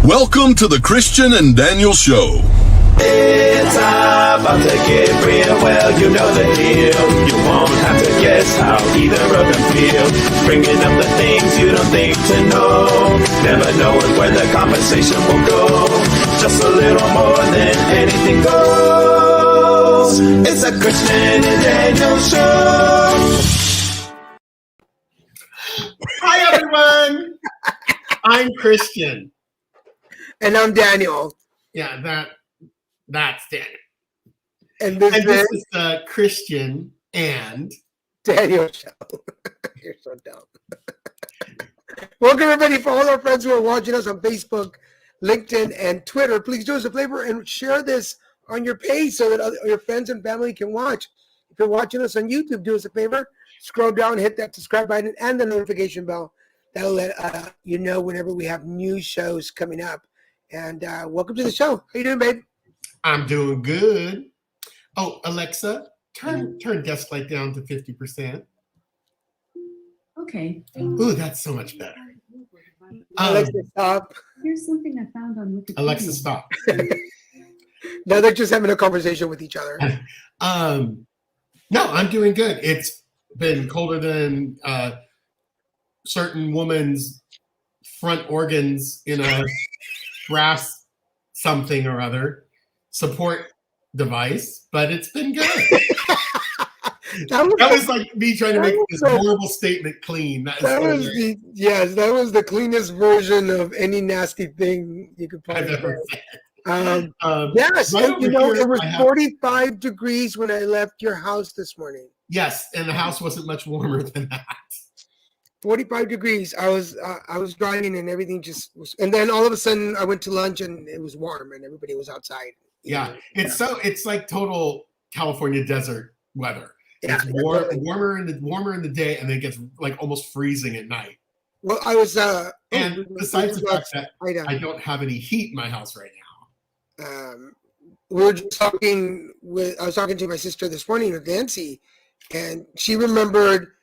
Welcome to the Christian and Daniel Show. It's about to get real, well, you know the deal. You won't have to guess how either of them feel. Bringing up the things you don't think to know. Never knowing where the conversation will go. Just a little more than anything goes. It's a Christian and Daniel Show. Hi, everyone. I'm Christian. And I'm Daniel. Yeah, that's Daniel. And this is the Christian and Daniel Show. You're so dumb. Welcome, everybody. For all our friends who are watching us on Facebook, LinkedIn, and Twitter, please do us a favor and share this on your page so that your friends and family can watch. If you're watching us on YouTube, do us a favor. Scroll down, hit that subscribe button and the notification bell. That'll let you know whenever we have new shows coming up. And welcome to the show. How you doing, babe? I'm doing good. Oh, Alexa, turn desk light down to 50%. Okay. Ooh, that's so much better. Alexa, stop. Here's something I found on Wikipedia. Alexa, stop. Now they're just having a conversation with each other. No, I'm doing good. It's been colder than certain woman's front organs in a brass something or other support device, but it's been good. that was like me trying to make this horrible statement clean. That was the cleanest version of any nasty thing you could I've possibly ever say. said. Yes, right and, it was I 45 degrees when I left your house this morning. Yes, and the house wasn't much warmer than that. 45 degrees. I was driving and everything just was, and then all of a sudden I went to lunch and it was warm and everybody was outside. Yeah, it's like total California desert weather. Yeah, it's warmer in the day, and then it gets like almost freezing at night. Well, I was and besides the fact that Aida. I don't have any heat in my house right now. We were just I was talking to my sister this morning with Nancy, and she remembered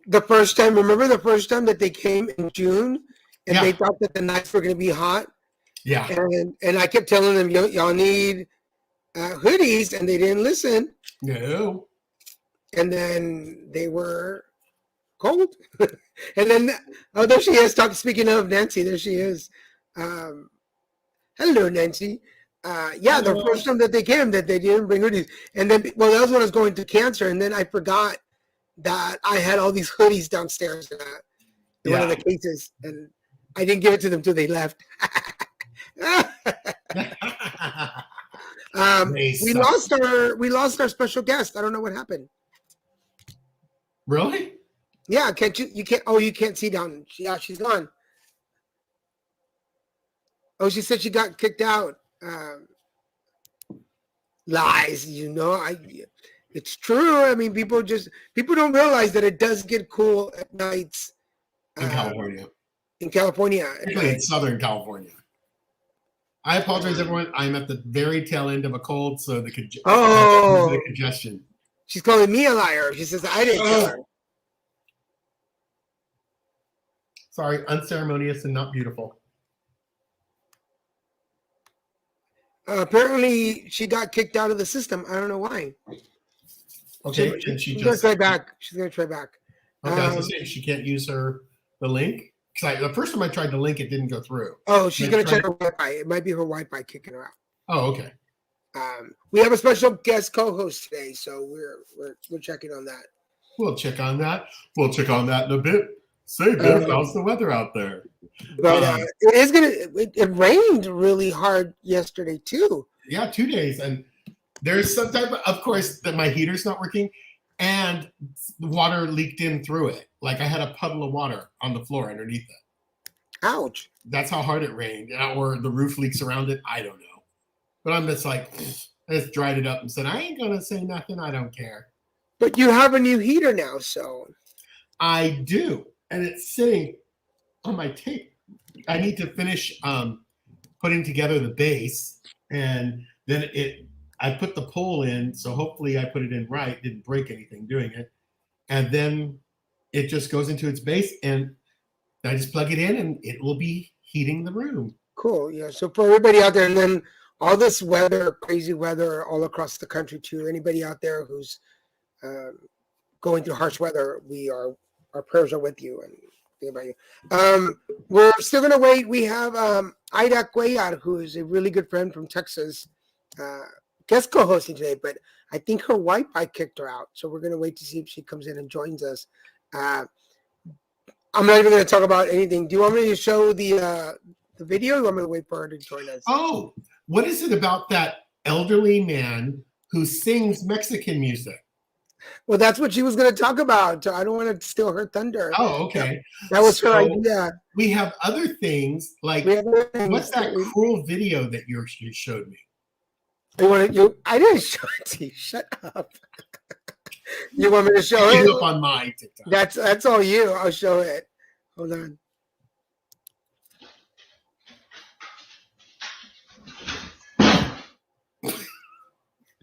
the first time that they came in June and they thought that the nights were going to be hot. Yeah. And I kept telling them, y'all need hoodies, and they didn't listen. No. And then they were cold. And then, there she is. Speaking of Nancy, there she is. Hello, Nancy. Hello. The first time that they came, that they didn't bring hoodies. And then, that was when I was going to cancer, and then I forgot that I had all these hoodies downstairs in one of the cases, and I didn't give it to them till they left. We lost our special guest. I don't know what happened. Really? Yeah, you can't see down. Yeah, she's gone. Oh, she said she got kicked out. Lies, it's true. I mean, people don't realize that it does get cool at nights in California. Particularly in Southern California. I apologize, everyone. I'm at the very tail end of a cold, so the congestion. She's calling me a liar. She says I didn't tell her. Sorry, unceremonious and not beautiful. Apparently, she got kicked out of the system. I don't know why. Okay, she's going to try back. She's going to try back. Okay, I was saying she can't use the link. Because the first time I tried the link, it didn't go through. Oh, she's going to check her Wi-Fi. It might be her Wi-Fi kicking her out. Oh, okay. We have a special guest co-host today, so we're checking on that. We'll check on that. We'll check on that in a bit. Say, Biff, how's the weather out there? But it rained really hard yesterday too. Yeah, 2 days, and there's some type of course, that my heater's not working, and the water leaked in through it. Like I had a puddle of water on the floor underneath it. Ouch! That's how hard it rained, or the roof leaks around it. I don't know, but I'm just like, I just dried it up and said, I ain't gonna say nothing. I don't care. But you have a new heater now, so I do. And it's sitting on my tape. I need to finish putting together the base, and then I put the pole in, so hopefully I put it in right, didn't break anything doing it. And then it just goes into its base, and I just plug it in and it will be heating the room. Cool. Yeah. So for everybody out there, and then all this weather, crazy weather all across the country too. Anybody out there who's going through harsh weather, our prayers are with you and think about you. We're still gonna wait. We have Aida Cuellar, who is a really good friend from Texas, guest co-hosting today, but I think her Wi-Fi kicked her out, so we're gonna wait to see if she comes in and joins us. I'm not even gonna talk about anything. Do you want me to show the video? Or do you want me to wait for her to join us? Oh, what is it about that elderly man who sings Mexican music? Well, that's what she was going to talk about. So I don't want to steal her thunder. Oh, okay. That was her So, idea. We have other things like We have other things what's that we- cruel video that you showed me? I didn't show it to you. Shut up. You want me to show Put it? up on my TikTok. That's all you. I'll show it. Hold on.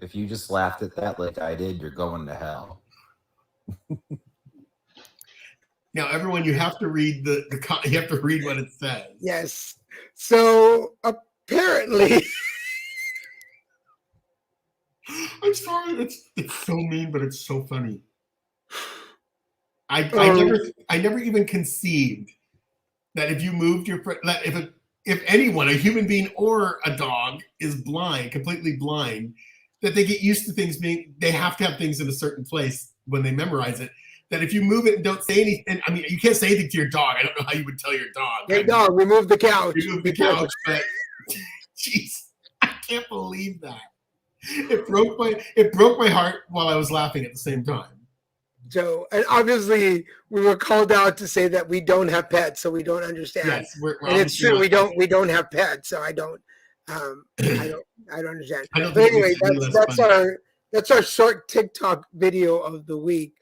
If you just laughed at that like I did, you're going to hell. Now, everyone, you have to read you have to read what it says. Yes. So apparently, I'm sorry, it's so mean, but it's so funny. I never even conceived that if you moved your that if anyone, a human being or a dog, is blind, completely blind, that they get used to things they have to have things in a certain place when they memorize it. That if you move it and don't say anything, I mean, you can't say anything to your dog. I don't know how you would tell your dog. hey dog, remove the couch. Remove the couch, but jeez, I can't believe that. It broke my heart while I was laughing at the same time. So, and obviously, we were called out to say that we don't have pets, so we don't understand. Yes, we're and it's true. We don't have pets, so I don't understand. I don't But think anyway, it's that's our short TikTok video of the week.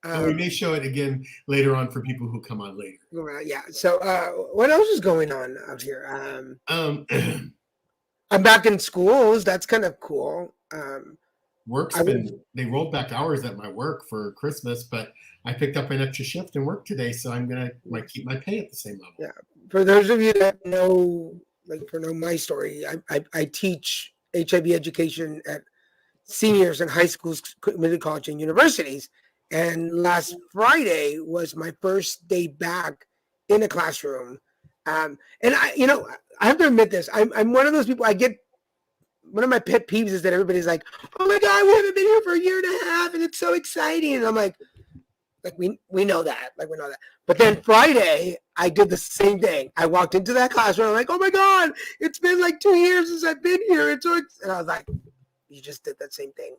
And we may show it again later on for people who come on later. Yeah. So, what else is going on out here? I'm back in schools. That's kind of cool. They rolled back hours at my work for Christmas, but I picked up an extra shift and work today, so I'm gonna keep my pay at the same level. Yeah. For those of you that know my story, I teach HIV education at seniors in high schools, community college, and universities. And last Friday was my first day back in a classroom. And I have to admit this. I'm one of those people. One of my pet peeves is that everybody's like, "Oh my God, we haven't been here for a year and a half, and it's so exciting." And I'm like we know that, we know that. But then Friday, I did the same thing. I walked into that classroom. I'm like, "Oh my God, it's been like 2 years since I've been here." And I was like, "You just did that same thing."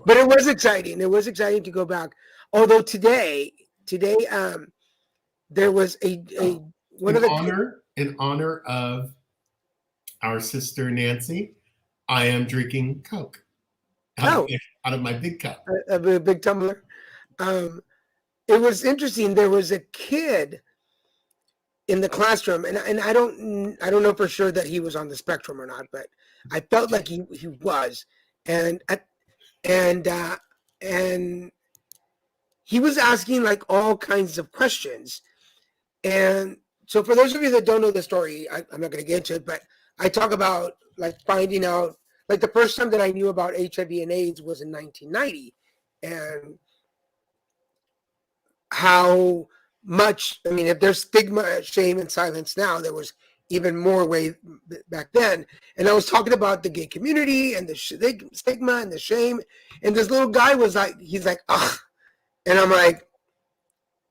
But it was exciting. It was exciting to go back. Although today, there was in honor of our sister Nancy, I am drinking Coke out of my big cup. A big tumbler. It was interesting. There was a kid in the classroom, and I don't know for sure that he was on the spectrum or not, but I felt like he was, and he was asking all kinds of questions. And so for those of you that don't know the story, I'm not going to get into it, but I talk about finding out, the first time that I knew about HIV and AIDS was in 1990, and how much, if there's stigma, shame, and silence now, there was even more way back then. And I was talking about the gay community and the stigma and the shame. And this little guy was he's like, ugh. And I'm like,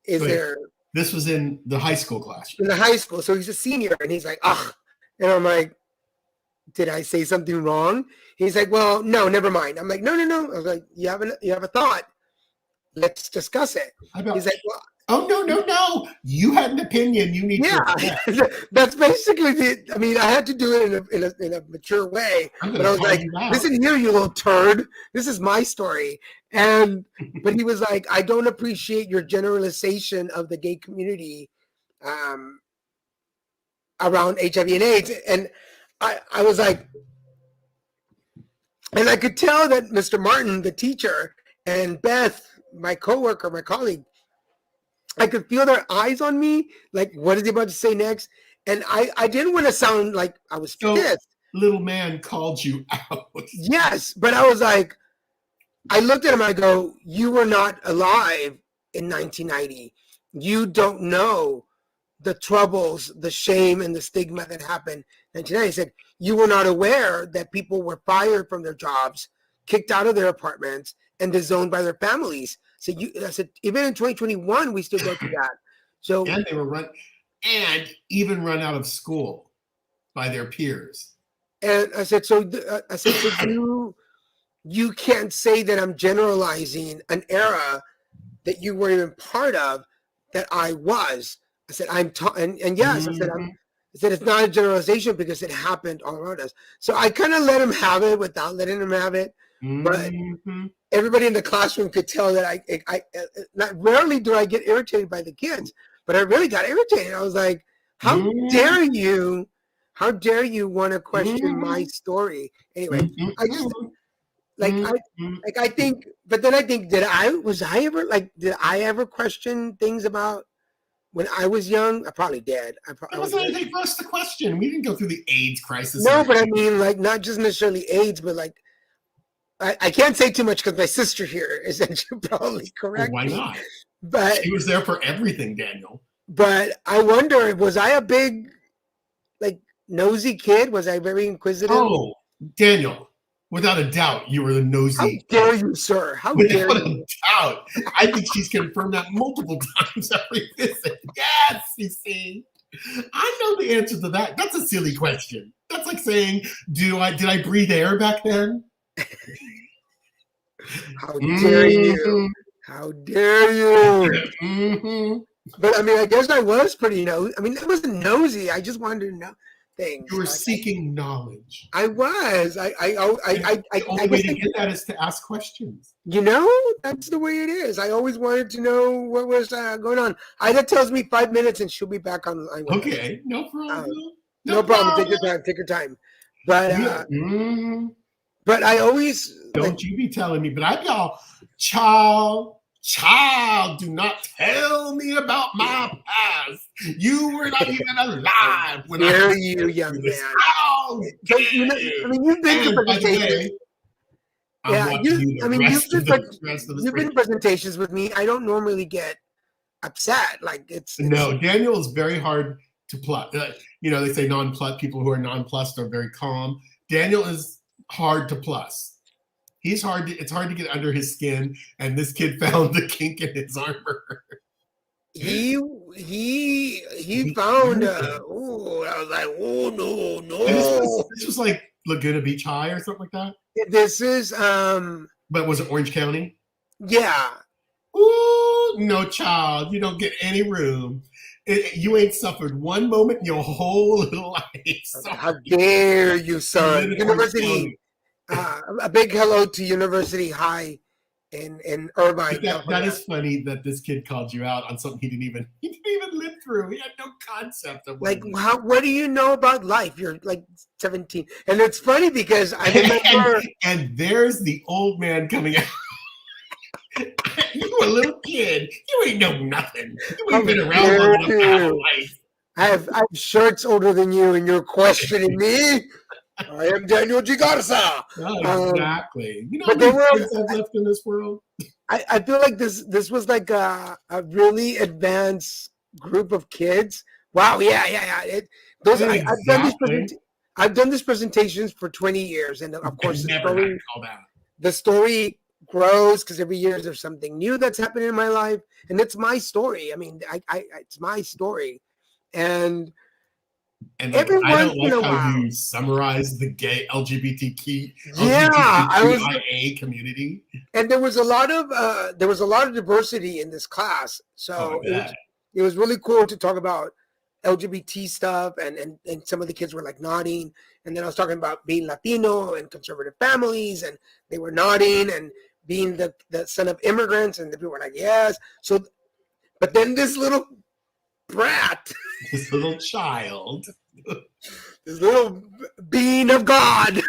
This was in the high school class. In the high school. So he's a senior and he's like, ugh. And I'm like, did I say something wrong? He's like, well, no, never mind. I'm like, no. I was like, you have a thought. Let's discuss it. He's like, well, oh, no. You had an opinion. You need to. That's basically I had to do it in a mature way. But I was like, listen here, you little turd. This is my story. But he was like, I don't appreciate your generalization of the gay community around HIV and AIDS. And I was like, and I could tell that Mr. Martin, the teacher, and Beth, my coworker, my colleague, I could feel their eyes on me. Like, what is he about to say next? And I didn't want to sound like I was So, pissed. little man called you out. Yes, but I was like, I looked at him. I go, you were not alive in 1990. You don't know the troubles, the shame, and the stigma that happened in 1990. He said, you were not aware that people were fired from their jobs, kicked out of their apartments, and disowned by their families. So I said, even in 2021, we still go through that. So And they were even run out of school by their peers. And I said, so you can't say that I'm generalizing an era that you weren't even part of that I was. I said, and yes, I said, it's not a generalization because it happened all around us. So I kind of let him have it without letting him have it. But everybody in the classroom could tell that I not rarely do I get irritated by the kids, but I really got irritated. I was like, how dare you? How dare you want to question my story? Anyway, I just I think, but then I think, did I ever question things about when I was young? I probably did. It wasn't anything for us to question. We didn't go through the AIDS crisis. No, but I mean, like, not just necessarily AIDS, but like, I can't say too much because my sister here is probably correct. Well, why not? But she was there for everything, Daniel. But I wonder, was I a big, like, nosy kid? Was I very inquisitive? Oh, Daniel, without a doubt, you were the nosy. How dare you, sir? How dare you? Without a doubt. I think she's confirmed that multiple times every visit. Yes, you see. I know the answer to that. That's a silly question. That's like saying, did I breathe air back then? How dare you? How dare you? But I mean, I guess I was pretty nosy. I mean, I wasn't nosy. I just wanted to know things. You were seeking knowledge. I was. The only way to get that is to ask questions. You know, that's the way it is. I always wanted to know what was going on. Ida tells me 5 minutes and she'll be back online. Okay, no problem. No problem. Take your time. Take your time. But but I always don't you be telling me. But I go, child, do not tell me about my past. You were not even alive when I was you, young man. But, you know, I mean, you've been to presentations. Yeah, you've been to presentations with me. I don't normally get upset. Like it's no. Daniel is very hard to plot. You know, they say people who are nonplussed are very calm. Daniel is hard to plus. He's hard. It's hard to get under his skin, and this kid found the kink in his armor. He found. I was like, oh no. This was like Laguna Beach High or something like that. This is But was it Orange County? Yeah. Ooh, no, child. You don't get any room. You ain't suffered one moment in your whole life. Sorry. How dare you, son? University. A big hello to University High in Irvine. That is funny that this kid called you out on something he didn't even live through. He had no concept of like what do you know about life? You're like 17, and it's funny because I remember. and there's the old man coming out. You a little kid. You ain't know nothing. You ain't been around long enough to have life. I have shirts older than you, and you're questioning me. I am Daniel G. Garza. Oh, exactly. You know but how many kids I've left in this world? I feel like this was like a really advanced group of kids. Wow, yeah. I've done these presentations for 20 years, and of course the story grows because every year there's something new that's happening in my life, and it's my story. I mean, it's my story, and like, I don't like how you summarize the gay LGBTQIA community. And there was a lot of diversity in this class, so it was really cool to talk about LGBT stuff, and some of the kids were like nodding, and then I was talking about being Latino and conservative families, and they were nodding, and being the son of immigrants, and the people were like, yes. So, but then this little brat, this little child, this little being of God,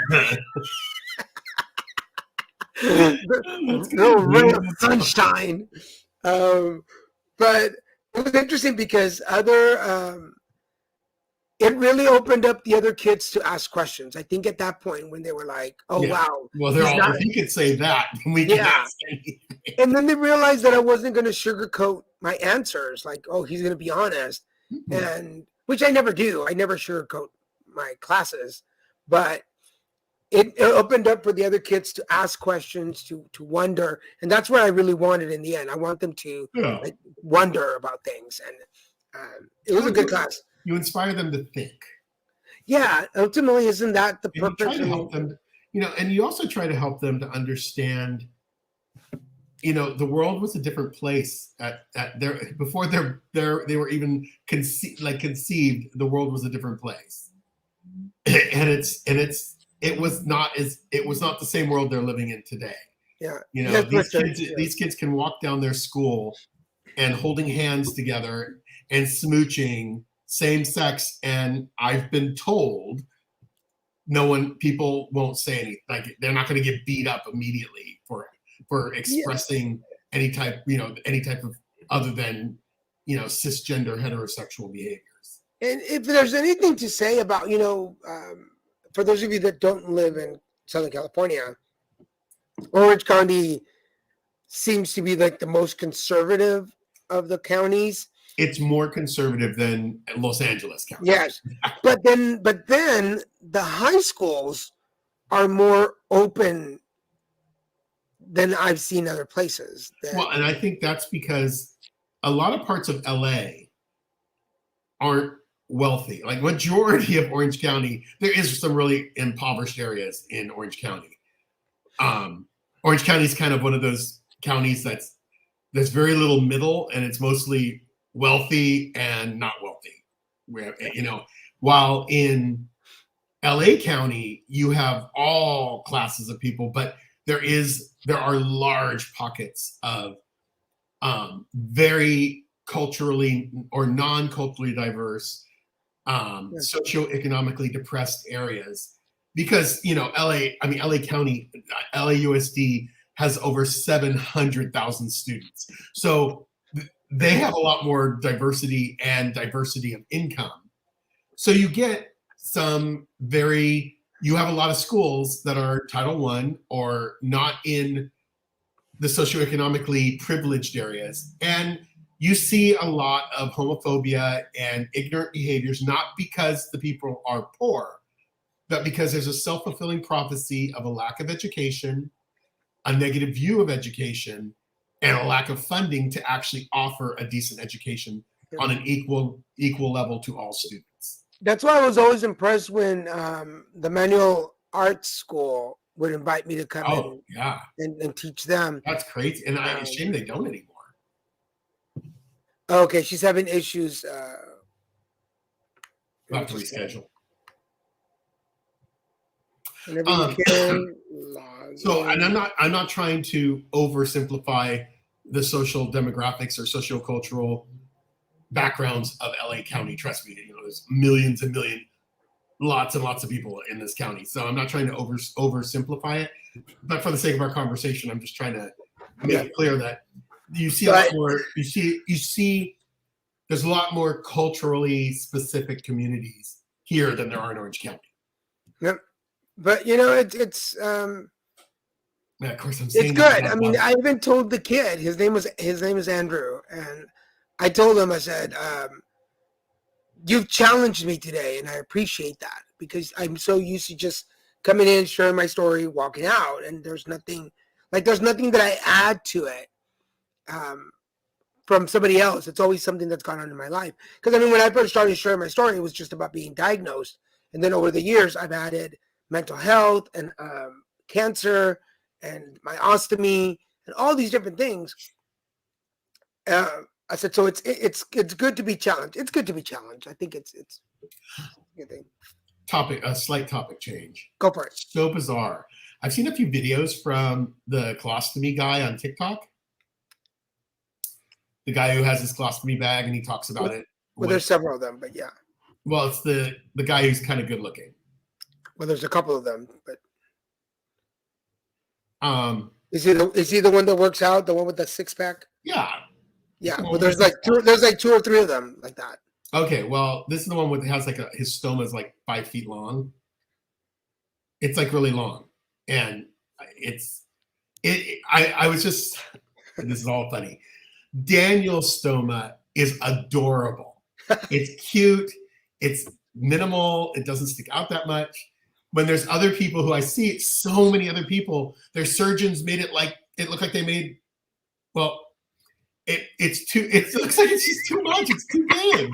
little ray of sunshine. But it was interesting because it really opened up the other kids to ask questions. I think at that point when they were like, "Oh Yeah. wow, Well, they're he's all, not-" if he could say that, then we can Yeah. ask anything. And then they realized that I wasn't going to sugarcoat my answers. Like, oh, he's going to be honest, and which I never do. I never sugarcoat my classes, but it opened up for the other kids to ask questions, to wonder, and that's what I really wanted in the end. I want them to Yeah. like wonder about things, and it was a good class. You inspire them to think. Yeah, ultimately, isn't that the And you try purpose? to help them, and you also try to help them to understand, the world was a different place at their before they were even conceived. The world was a different place, and it was not the same world they're living in today. Yeah, These kids can walk down their school and holding hands together and smooching, same sex, and I've been told people won't say anything. Like they're not going to get beat up immediately for expressing any type of other than cisgender heterosexual behaviors. And if there's anything to say about for those of you that don't live in Southern California, Orange County seems to be like the most conservative of the counties. It's more conservative than Los Angeles County. Yes, but then the high schools are more open than I've seen other places. Well, and I think that's because a lot of parts of LA aren't wealthy. Like majority of Orange County, there is some really impoverished areas in Orange County. Orange County is kind of one of those counties there's very little middle, and it's mostly wealthy and not wealthy. While in LA County, you have all classes of people, but there are large pockets of very culturally or non-culturally diverse, socioeconomically depressed areas. Because LA County, LAUSD has over 700,000 students, so they have a lot more diversity of income. So you get you have a lot of schools that are Title I or not in the socioeconomically privileged areas. And you see a lot of homophobia and ignorant behaviors, not because the people are poor, but because there's a self-fulfilling prophecy of a lack of education, a negative view of education, and a lack of funding to actually offer a decent education on an equal level to all students. That's why I was always impressed when the manual arts school would invite me to come and teach them. That's crazy. And I'm ashamed they don't anymore. Okay, she's having issues. We'll have to reschedule. Whenever you can. So, and I'm not trying to oversimplify the social demographics or sociocultural backgrounds of LA County. Trust me, there's millions and millions, lots and lots of people in this county. So I'm not trying to oversimplify it, but for the sake of our conversation, I'm just trying to make it clear that you see a lot more. You see, there's a lot more culturally specific communities here than there are in Orange County. Yep, but it's. Yeah, of course, I'm saying it's good. I mean, I even told the kid his name is Andrew, and I told him, I said, "You've challenged me today, and I appreciate that because I'm so used to just coming in, sharing my story, walking out, and there's nothing that I add to it from somebody else. It's always something that's gone on in my life. Because when I first started sharing my story, it was just about being diagnosed, and then over the years, I've added mental health and cancer." And my ostomy and all these different things. I said, so it's good to be challenged. It's good to be challenged. I think it's a good thing. A slight topic change. Go for it. So bizarre. I've seen a few videos from the colostomy guy on TikTok. The guy who has his colostomy bag and he talks about it. Well, there's several of them, but yeah. Well, it's the guy who's kind of good looking. Well, there's a couple of them, but. Is he the one that works out? The one with the 6-pack? Yeah. Yeah, Well, but there's like two or three of them like that. Okay, well, this is the one with has like his stoma is like 5 feet long. It's like really long, and I was just this is all funny. Daniel's stoma is adorable. It's cute. It's minimal. It doesn't stick out that much. When there's other people who I see, so many other people, their surgeons made it like it looked like they made. Well, it's too. It looks like it's just too much. It's too big.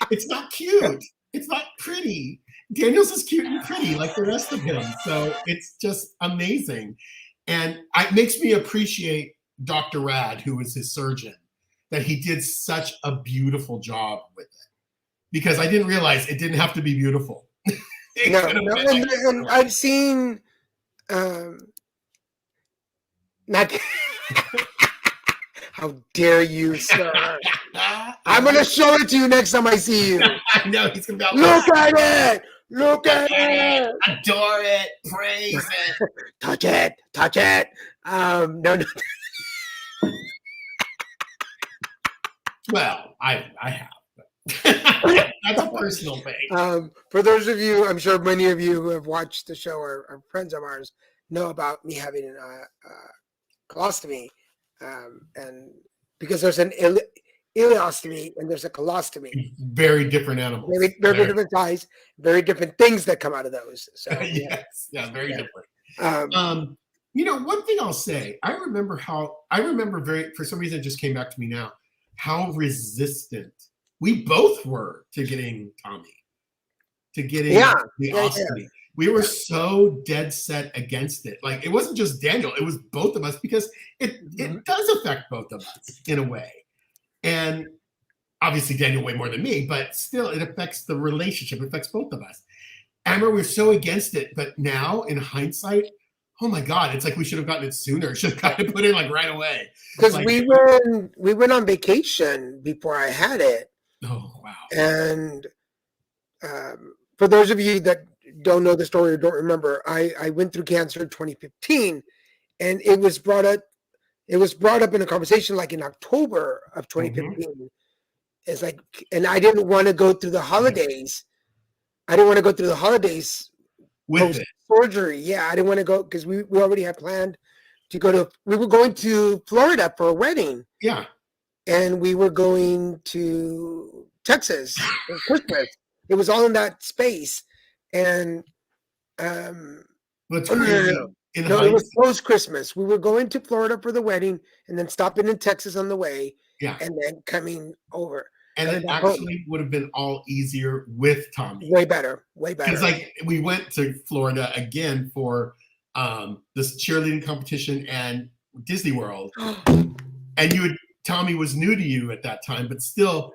It's not cute. It's not pretty. Daniel's is cute and pretty like the rest of him. So it's just amazing. And it makes me appreciate Dr. Rad, who was his surgeon, that he did such a beautiful job with it. Because I didn't realize it didn't have to be beautiful. And I've seen not how dare you, sir. I'm gonna show it to you next time I see you. I know he's gonna be Look at it! Look at it! Adore it, praise it. Touch it! Touch it! No. Well, I have. That's a personal thing. For those of you, I'm sure many of you who have watched the show or are friends of ours know about me having a colostomy, and because there's an ileostomy and there's a colostomy. Very different animals. Very different size, very different things that come out of those. So yes, yeah, very different. One thing I'll say, I remember for some reason it just came back to me now, how resistant we both were to getting Tommy, to getting the ostomy. Yeah. We were so dead set against it. Like, it wasn't just Daniel, it was both of us, because it does affect both of us in a way. And obviously Daniel way more than me, but still it affects the relationship. It affects both of us. I remember we were so against it, but now in hindsight, oh my God, it's like we should have gotten it sooner. Should have gotten it put in like right away. Because we went on vacation before I had it. Oh, wow. And for those of you that don't know the story or don't remember, I went through cancer in 2015, and it was brought up in a conversation like in October of 2015. Mm-hmm. It's like, and I didn't want to go through the holidays. I didn't want to go through the holidays with surgery. Yeah, I didn't want to go because we already had planned to go to. We were going to Florida for a wedding. Yeah, and we were going to Texas for Christmas. It was all in that space, and what's crazy? It was post Christmas. We were going to Florida for the wedding, and then stopping in Texas on the way. Yeah, and then coming over. And it actually would have been all easier with Tommy. Way better. Because like we went to Florida again for this cheerleading competition and Disney World, and Tommy was new to you at that time, but still,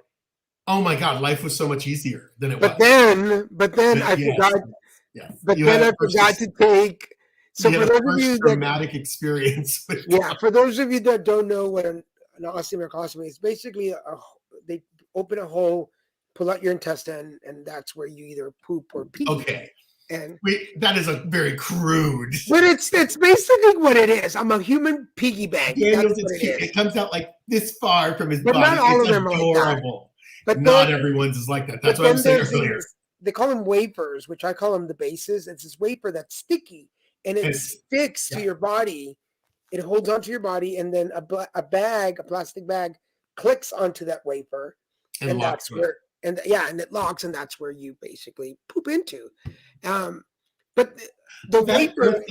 oh my God, life was so much easier than it was. But then I forgot. Yes. But then I forgot to take. So for those of you dramatic experience. For those of you that don't know what an ostomy or colostomy is, basically they open a hole, pull out your intestine, and that's where you either poop or pee. Okay. And that is a very crude. But it's basically what it is. I'm a human piggy bank. It comes out like this far from his body. Not all it's of them adorable. are like that. But not everyone's is like that. That's what I was saying earlier. They call them wafers, which I call them the bases. It's this wafer that's sticky, and it sticks to your body. It holds onto your body, and then a plastic bag, clicks onto that wafer, and that's where. And it locks, and that's where you basically poop into. But the wafer,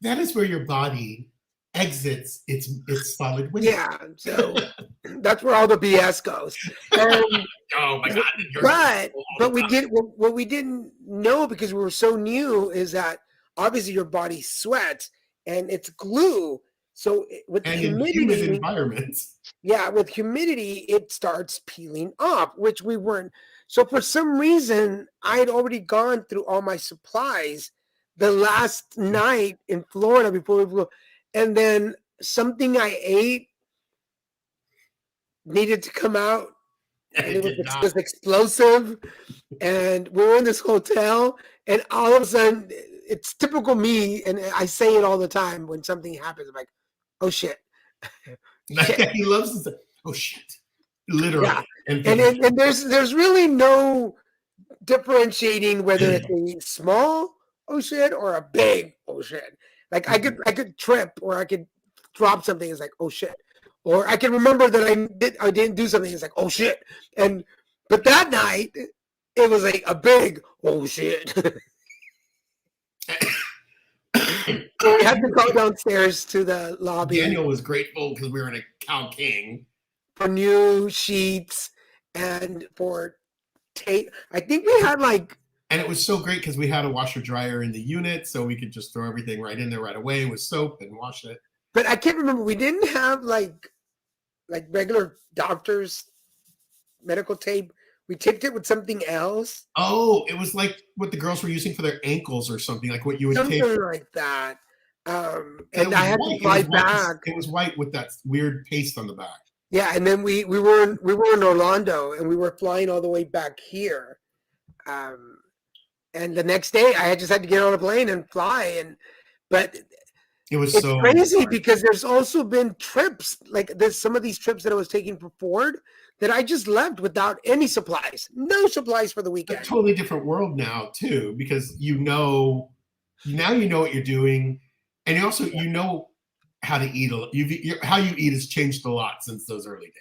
that is where your body exits its solid waste. Yeah, so that's where all the BS goes. Oh my God! But what we didn't know, because we were so new, is that obviously your body sweats and it's glue. So with the humidity, in humid environments. Yeah, with humidity, it starts peeling off, which we weren't. So for some reason, I had already gone through all my supplies the last night in Florida before we flew, and then something I ate needed to come out, and it was explosive. And we were in this hotel, and all of a sudden, it's typical me, and I say it all the time when something happens. I'm like, oh shit. He loves this. oh shit, literally. Yeah. And And there's really no differentiating whether it's a small oh shit or a big oh shit. Like I could trip or I could drop something. It's like oh shit, or I can remember that I didn't do something. It's like oh shit, but that night it was like a big oh shit. So we had to go downstairs to the lobby. Daniel was grateful because we were in a Cow King for new sheets and for tape. I think we had like, and it was so great because we had a washer dryer in the unit, so we could just throw everything right in there right away with soap and wash it. But I can't remember. We didn't have like regular doctor's medical tape. We taped it with something else. Oh, it was like what the girls were using for their ankles or something, like what you would something tape. Like that. And I had to fly back. It was white with that weird paste on the back. Yeah, and then we were in Orlando, and we were flying all the way back here. And the next day, I just had to get on a plane and fly. But it's so crazy hard. Because there's also been trips like there's some of these trips that I was taking for Ford that I just left without any supplies, no supplies for the weekend. It's a totally different world now too, because now you know what you're doing, and you also you know how to eat. How you eat has changed a lot since those early days.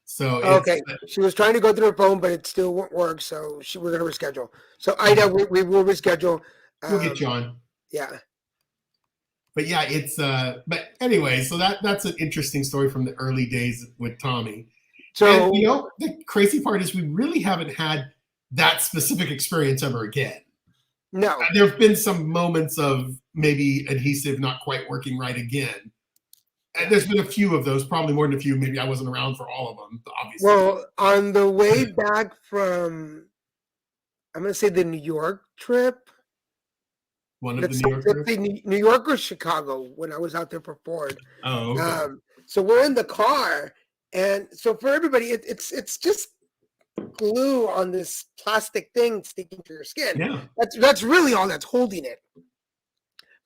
So okay, she was trying to go through her phone, but it still won't work. So we're going to reschedule. So Ida, we will reschedule. We'll get you on. Yeah. But yeah, it's but anyway, so that's an interesting story from the early days with Tommy. So and, the crazy part is we really haven't had that specific experience ever again. No. There have been some moments of maybe adhesive not quite working right again. And there's been a few of those, probably more than a few. Maybe I wasn't around for all of them, obviously. Well, on the way back from, I'm going to say the New York trip. One of the New York trips? New York or Chicago when I was out there for Ford. Oh, okay. So we're in the car. And so for everybody, it's just glue on this plastic thing sticking to your skin. Yeah. That's really all that's holding it.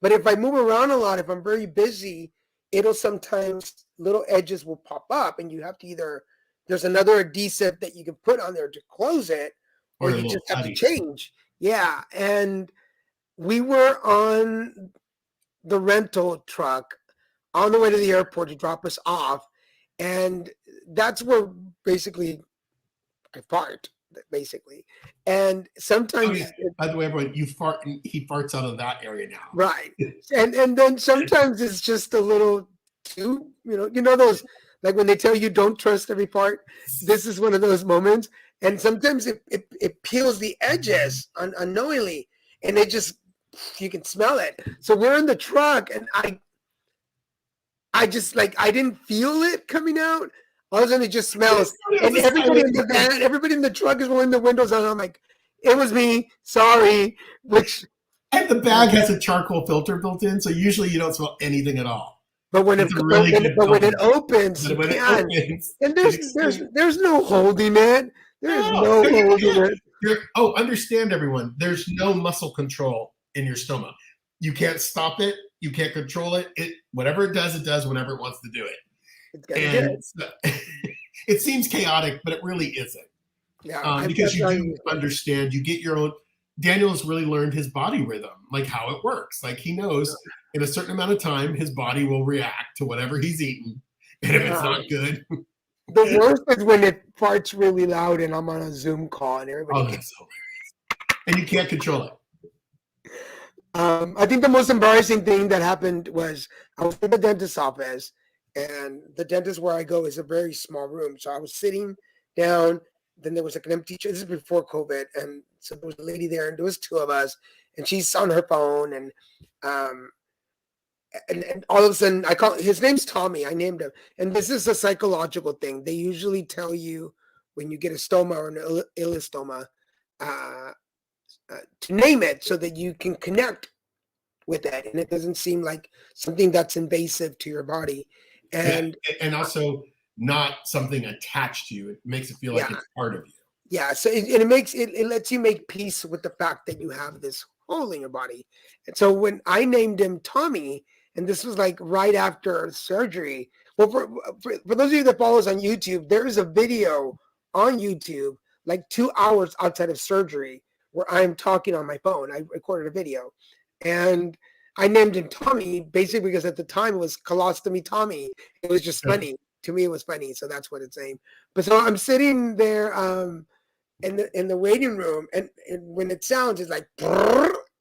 But if I move around a lot, if I'm very busy, it'll sometimes little edges will pop up and you have to there's another adhesive that you can put on there to close it, or you just have to change. Yeah. And we were on the rental truck on the way to the airport to drop us off. And that's where basically I fart, basically. And sometimes by the way, everyone, you fart and he farts out of that area now. Right. And then sometimes it's just a little too, those like when they tell you don't trust every fart, this is one of those moments. And sometimes it peels the edges unknowingly, and you can smell it. So we're in the truck and I just I didn't feel it coming out. All of a sudden it just smells. And everybody in the van, everybody in the truck is rolling the windows down. I'm like, it was me, sorry. And the bag has a charcoal filter built in, so usually you don't smell anything at all. But when it opens, and there's no holding it. There's no holding it. Understand, everyone. There's no muscle control in your stomach. You can't stop it. You can't control it. Whatever it does whenever it wants to do it. It seems chaotic, but it really isn't. Yeah, because you do understand. You get your own. Daniel's really learned his body rhythm, like how it works. Like he knows in a certain amount of time, his body will react to whatever he's eating. And if it's not good. The worst is when it farts really loud and I'm on a Zoom call and everybody. That's hilarious. And you can't control it. I think the most embarrassing thing that happened was I was in the dentist's office, and the dentist where I go is a very small room. So I was sitting down. Then there was an empty chair. This is before COVID. And so there was a lady there, and there was two of us, and she's on her phone. And all of a sudden, his name's Tommy. I named him. And this is a psychological thing. They usually tell you when you get a stoma or an illistoma to name it so that you can connect with it. And it doesn't seem like something that's invasive to your body. And also not something attached to you. It makes it feel like it's part of you. Yeah. So it lets you make peace with the fact that you have this hole in your body. And so when I named him Tommy, and this was like right after surgery. Well, for those of you that follow us on YouTube, there is a video on YouTube, like 2 hours outside of surgery, where I'm talking on my phone. I recorded a video, and I named him Tommy basically because at the time it was Colostomy Tommy. It was just funny. To me, it was funny, so that's what it's named. But so I'm sitting there in the waiting room, and when it sounds, it's like,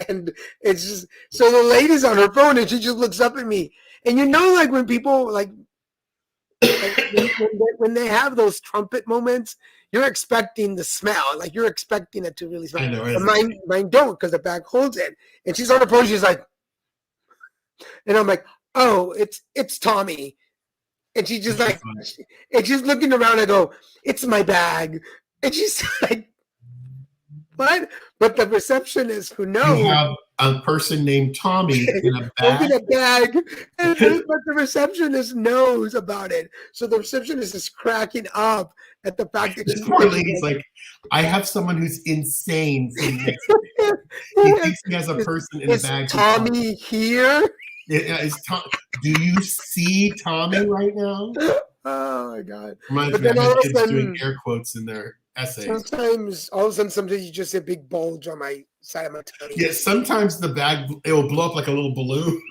and it's just so the lady's on her phone, and she just looks up at me, and like when people like when they have those trumpet moments, you're expecting the smell, like you're expecting it to really smell. I know, But mine don't, because the bag holds it, and she's on her phone. She's like, and I'm like, oh, it's Tommy. And she's just like, and she's looking around. I go, it's my bag. And she's like, what? But the receptionist who knows. You have a person named Tommy in a bag. Holding a bag. But the receptionist knows about it. So the receptionist is cracking up at the fact that This poor lady's like, I have someone who's insane sitting next to me. He thinks he has a person in a bag. Is Tommy here? Do you see Tommy right now? Oh my God! But then all of a sudden, doing air quotes in their essays. Sometimes, all of a sudden, you just see a big bulge on my side of my tummy. Yeah, sometimes the bag, it will blow up like a little balloon.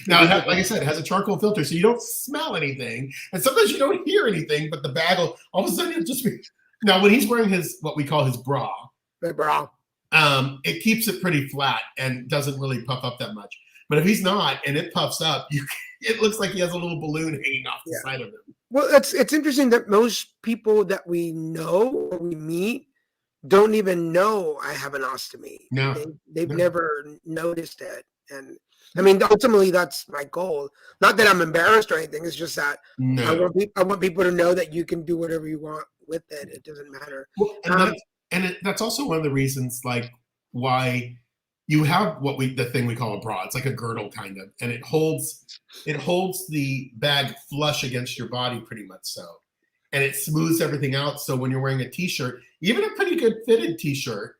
Now, like I said, it has a charcoal filter, so you don't smell anything, and sometimes you don't hear anything. But the bag will all of a sudden just be. Now, when he's wearing what we call his bra, it keeps it pretty flat and doesn't really puff up that much. But if he's not and it puffs up, it looks like he has a little balloon hanging off the side of him. Well, it's interesting that most people that we know or we meet don't even know I have an ostomy. No, they've never noticed it. And I mean, ultimately, that's my goal. Not that I'm embarrassed or anything. It's just that I want people to know that you can do whatever you want with it. It doesn't matter. Well, that's also one of the reasons, like, why you have the thing we call a bra. It's like a girdle kind of, and it holds the bag flush against your body pretty much so, and it smooths everything out. So when you're wearing a t-shirt, even a pretty good fitted t-shirt,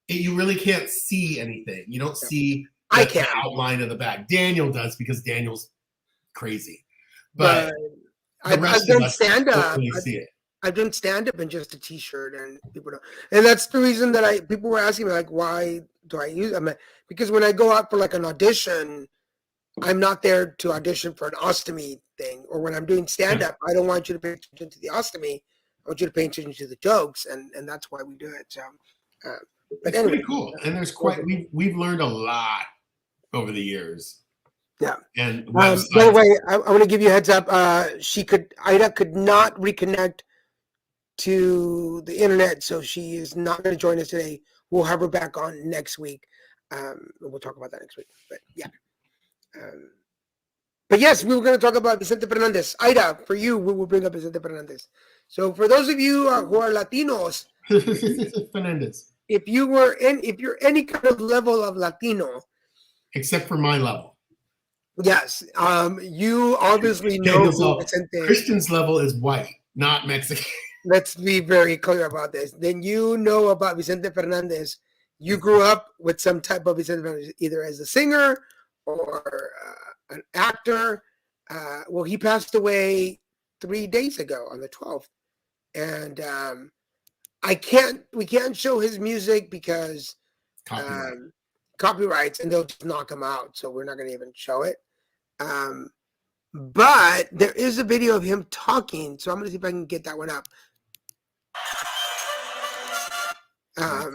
you really can't see anything. You don't see the outline of the bag. Daniel does because Daniel's crazy, but I've done stand up. I've done stand up in just a t-shirt, and people don't. And that's the reason that people were asking me, like, why do I use it? Because when I go out for like an audition, I'm not there to audition for an ostomy thing. Or when I'm doing stand up, I don't want you to pay attention to the ostomy. I want you to pay attention to the jokes, and that's why we do it. So, but it's anyway, pretty cool. And there's we've learned a lot over the years. Yeah. And by the way, I want to give you a heads up. Aida could not reconnect to the internet, so she is not going to join us today. We'll have her back on next week. We'll talk about that next week. But yeah. But yes, we were going to talk about Vicente Fernandez. Aida, for you, we will bring up Vicente Fernandez. So for those of you who are Latinos, Fernandez. If you're any kind of level of Latino, except for my level. Yes, you obviously know who Vicente. Christian's level is white, not Mexican. Let's be very clear about this. Then you know about Vicente Fernandez. You grew up with some type of Vicente Fernandez, either as a singer or an actor. Well, he passed away 3 days ago on the 12th, and we can't show his music because copyrights, and they'll just knock him out. So we're not going to even show it. But there is a video of him talking, so I'm going to see if I can get that one up.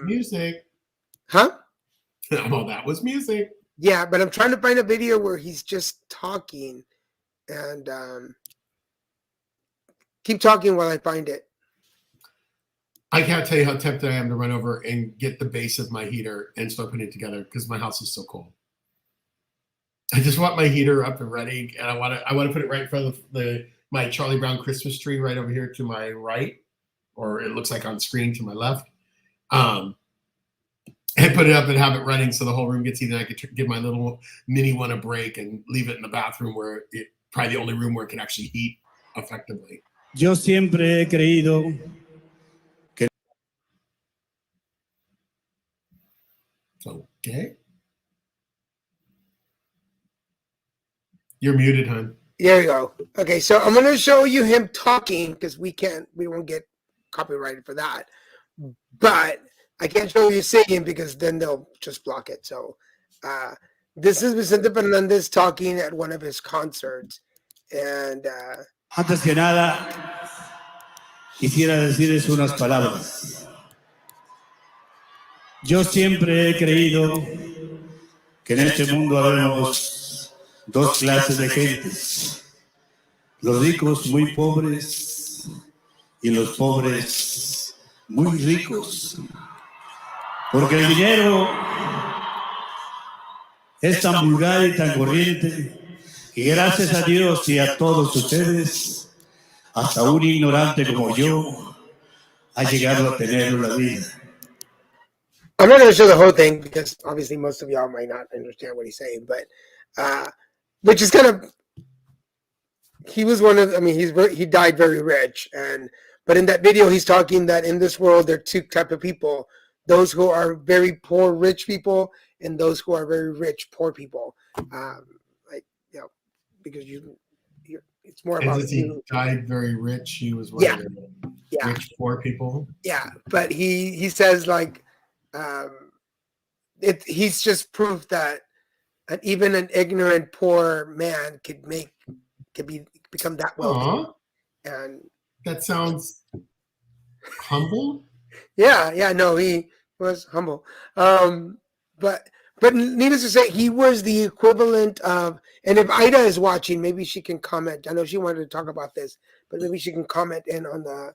Music. Huh? Oh, that was music. Yeah, but I'm trying to find a video where he's just talking, and keep talking while I find it. I can't tell you how tempted I am to run over and get the base of my heater and start putting it together because my house is so cold. I just want my heater up and ready, and I want to put it right in front of my Charlie Brown Christmas tree right over here to my right, or it looks like on screen to my left. And put it up and have it running so the whole room gets heated. I could give my little mini one a break and leave it in the bathroom where probably the only room where it can actually heat effectively. Yo siempre he creído que. Okay. You're muted, hon. There you go. Okay, so I'm gonna show you him talking because we won't get copyrighted for that. But I can't show you singing because then they'll just block it. So this is Vicente Fernandez talking at one of his concerts. And Antes que nada, quisiera decirles unas palabras. Yo siempre he creído que en este mundo habemos dos clases de gentes. Los ricos muy pobres y los pobres muy ricos. Porque el dinero es tan vulgar y tan corriente que gracias a Dios y a todos ustedes, hasta un ignorante como yo ha llegado a tener la vida. I'm not going to show the whole thing because obviously most of y'all might not understand what he's saying, but which is kind of, he was one of, I mean, he died very rich, but in that video he's talking that in this world there are two types of people: those who are very poor rich people and those who are very rich poor people. Like, you know, because it's more about he died very rich. He was one of the rich poor people. Yeah, but he says like he's just proof that even an ignorant poor man could become that wealthy. And that sounds humble. Yeah, no, he was humble. But needless to say, he was the equivalent of, and if Aida is watching, maybe she can comment. I know she wanted to talk about this, but maybe she can comment in on the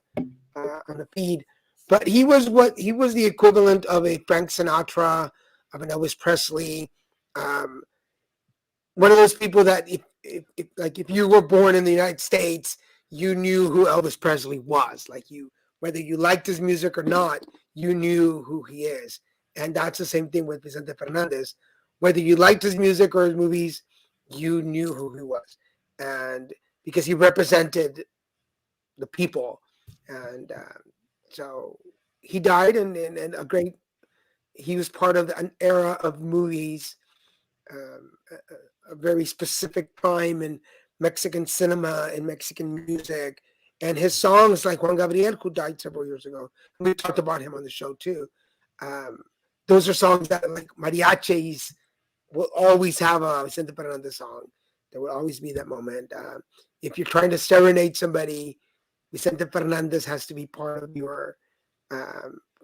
feed. But he was the equivalent of a Frank Sinatra, of an Elvis Presley, one of those people that if you were born in the United States, you knew who Elvis Presley was. Like whether you liked his music or not, you knew who he is. And that's the same thing with Vicente Fernandez. Whether you liked his music or his movies, you knew who he was. And because he represented the people. And so he died and he was part of an era of movies, a very specific time in Mexican cinema and Mexican music. And his songs, like Juan Gabriel, who died several years ago, we talked about him on the show too. Those are songs that, like, mariachis will always have a Vicente Fernandez song. There will always be that moment. If you're trying to serenade somebody, Vicente Fernandez has to be part of your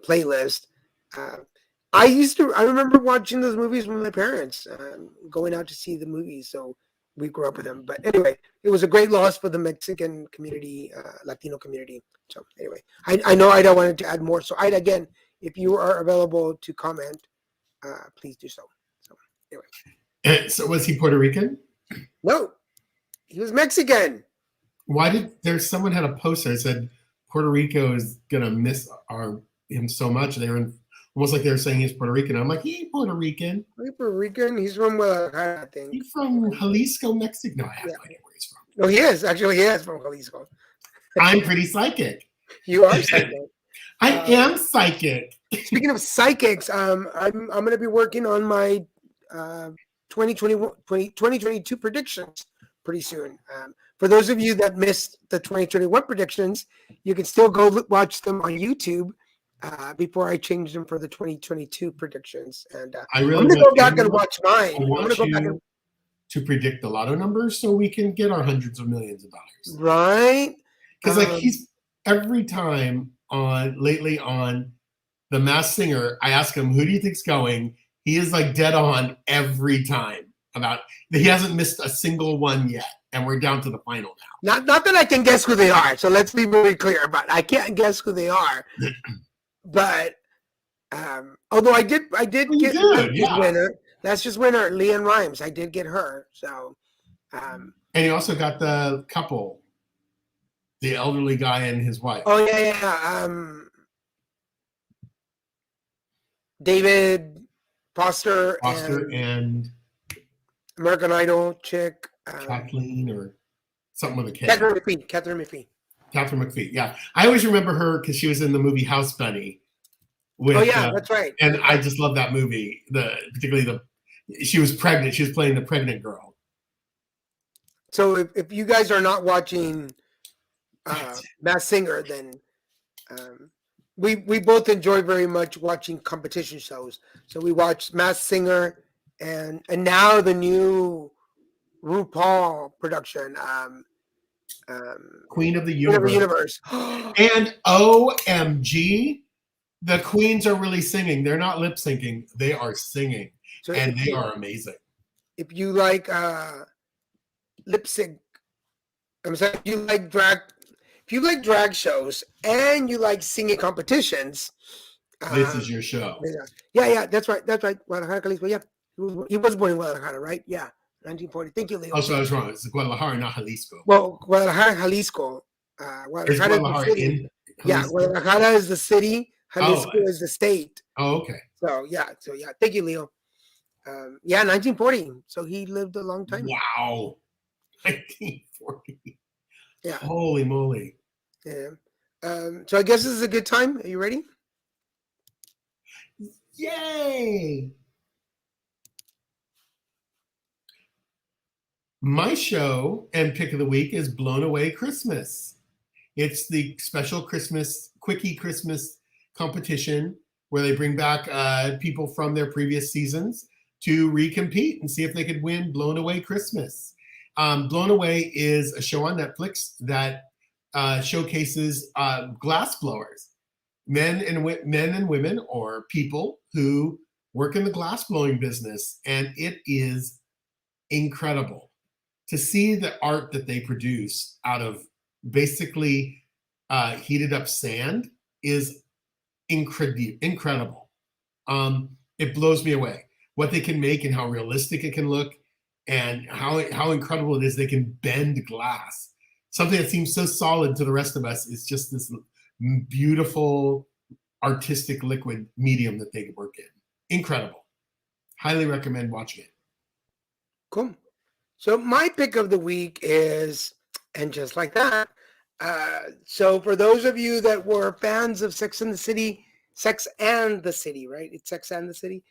playlist. I remember watching those movies with my parents, going out to see the movies. So we grew up with them. But anyway, it was a great loss for the Mexican community, Latino community. So anyway, I know Aida wanted to add more. So Aida, again, if you are available to comment, please do so. So anyway. And so was he Puerto Rican? No, he was Mexican. Why did someone had a poster that said Puerto Rico is gonna miss him so much? They were almost like they were saying he's Puerto Rican. I'm like, he ain't Puerto Rican. He's Puerto Rican. He's from I think. He's from Jalisco, Mexico. No, I have no idea where he's from. No, he is. Actually, he is from Jalisco. I'm pretty psychic. You are psychic. I am psychic. Speaking of psychics, I'm going to be working on my 2022 predictions pretty soon. For those of you that missed the 2021 predictions, you can still go watch them on YouTube before I change them for the 2022 predictions. And I'm going to go back and watch mine. I'm going to go back to predict the lotto numbers so we can get our hundreds of millions of dollars. Right? Because like he's every time lately on The Masked Singer, I ask him, who do you think's going? He is like dead on every time. He hasn't missed a single one yet, and we're down to the final now. Not that I can guess who they are, so let's be very clear. But I can't guess who they are. But although I did get winner. That's just winner, Leanne Rimes. I did get her. So, and he also got the couple, the elderly guy and his wife. Oh yeah. David Foster and American Idol chick, Kathleen or something with a K. Catherine McPhee. Yeah, I always remember her because she was in the movie House Bunny. That's right. And I just love that movie. Particularly she was pregnant. She was playing the pregnant girl. So if you guys are not watching Masked Singer, then we both enjoy very much watching competition shows. So we watched Masked Singer and now the new RuPaul production, Queen of the Queen of the Universe. Universe. And OMG, the queens are really singing. They're not lip syncing, they are singing. So And they are amazing. if you like lip sync, I'm sorry, if you like drag shows and you like singing competitions, This is your show. yeah, that's right. Guadalajara, Jalisco. Yeah, he was born in Guadalajara, right? Yeah, 1940. Thank you, Leo. Oh, so I was wrong. It's Guadalajara, not Jalisco. Well, Guadalajara, Jalisco. Is Guadalajara is the Guadalajara city. in Yeah, Jalisco? Guadalajara is the city. Jalisco Oh. is the state. Oh, okay. So yeah. Thank you, Leo. Yeah, 1940. So he lived a long time. Wow. 1940. Yeah. Holy moly. Yeah. So I guess this is a good time. Are you ready? Yay. My show and pick of the week is Blown Away Christmas. It's the special quickie Christmas competition where they bring back people from their previous seasons to recompete and see if they could win Blown Away Christmas. Blown Away is a show on Netflix that showcases glass blowers, men and women or people who work in the glass blowing business, and it is incredible to see the art that they produce out of basically heated up sand is incredible. It blows me away what they can make and how realistic it can look and how incredible it is they can bend glass. Something that seems so solid to the rest of us is just this beautiful artistic liquid medium that they work in. Incredible. Highly recommend watching it. Cool. So my pick of the week is, and just like that. So for those of you that were fans of Sex and the City, right? It's Sex and the City.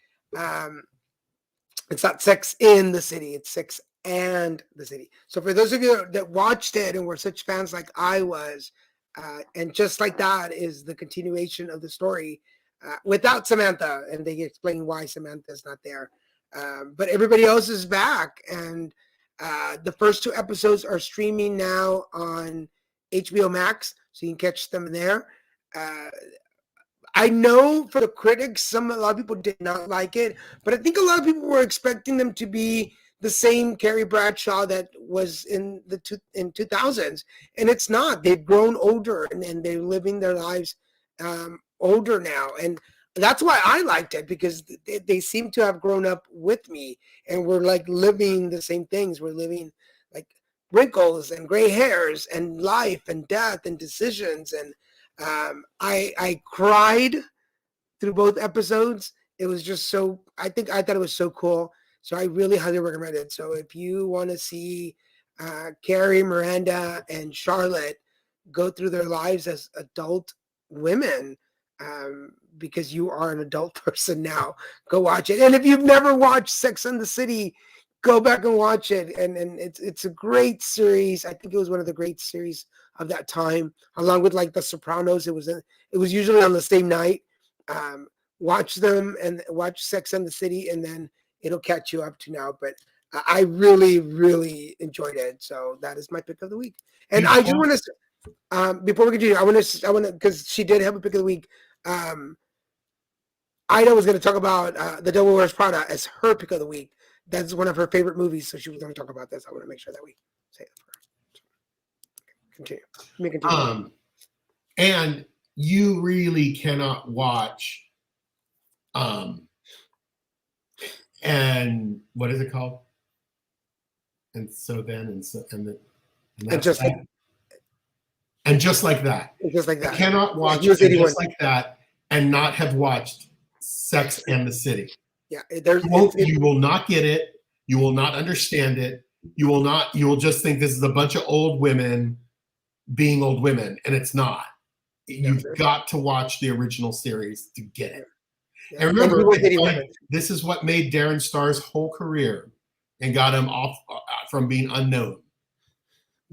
It's not Sex in the City. It's Sex and the City. So for those of you that watched it and were such fans like I was, and just like that is the continuation of the story without Samantha, and they explain why Samantha is not there. But everybody else is back, and the first 2 episodes are streaming now on HBO Max, so you can catch them there. I know for the critics, a lot of people did not like it, but I think a lot of people were expecting them to be the same Carrie Bradshaw that was in 2000s, and it's not. They've grown older, and they're living their lives older now, and that's why I liked it, because they seem to have grown up with me, and we're like living the same things. We're living like wrinkles and gray hairs and life and death and decisions. And I cried through both episodes. It was just so, I thought it was so cool. So I really highly recommend it. So if you want to see Carrie, Miranda, and Charlotte go through their lives as adult women, because you are an adult person now, go watch it. And if you've never watched Sex and the City, go back and watch it. And it's a great series. I think it was one of the great series of that time, along with like The Sopranos. It was usually on the same night. Watch them and watch Sex and the City, and then it'll catch you up to now. But I really, really enjoyed it. So that is my pick of the week. And I just want to, before we continue, I want to, because she did have a pick of the week. Ida was going to talk about The Devil Wears Prada as her pick of the week. That's one of her favorite movies, so she was going to talk about this. I want to make sure that we say it for her. Continue. And you really cannot watch and what is it called? And so then and just like that. Just like that. You cannot watch Just Like That and not have watched Sex and the City. Yeah, you will not get it. You will not understand it. You will just think this is a bunch of old women being old women, and it's not. You've got to watch the original series to get it. Yeah. And remember, this is what made Darren Star's whole career and got him off from being unknown.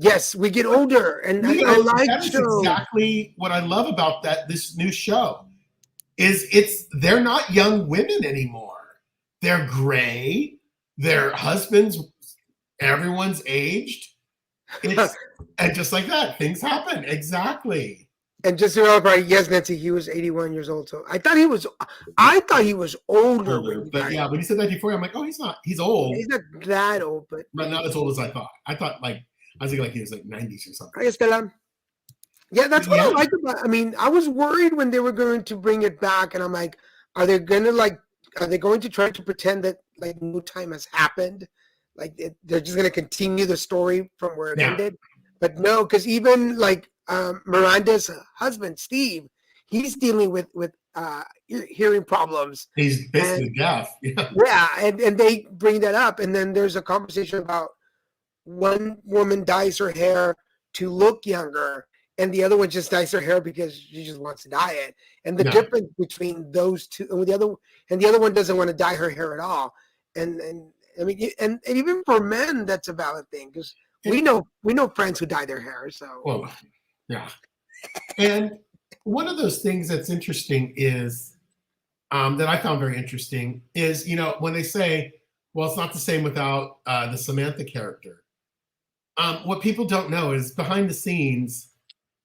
Yes, we get older, and I like that is shows. exactly what I love about this new show. They're not young women anymore. They're gray. Their husbands, everyone's aged. And just like that, things happen. Exactly. And just to know, right? Yes, Nancy, he was 81 years old. So I thought he was older. But yeah, when you said that before, I'm like, oh, he's not. He's old, He's not that old, but not as old as I thought. I was thinking like he was like 90s or something. Hi, Estela. Yeah, that's what I Yeah. like about. I mean, I was worried when they were going to bring it back, and I'm like, are they going to try to pretend that like no time has happened? Like they're just going to continue the story from where it ended? But no, because even like Miranda's husband, Steve, he's dealing with hearing problems. He's basically deaf. Yeah. Yeah, and they bring that up, and then there's a conversation about one woman dyes her hair to look younger, and the other one just dyes her hair because she just wants to dye it. And the difference between those two, and the other one doesn't want to dye her hair at all. And I mean, and even for men, that's a valid thing because we know friends who dye their hair. So well, yeah. And one of those things that's interesting is that I found very interesting is when they say, well, it's not the same without the Samantha character. What people don't know is behind the scenes,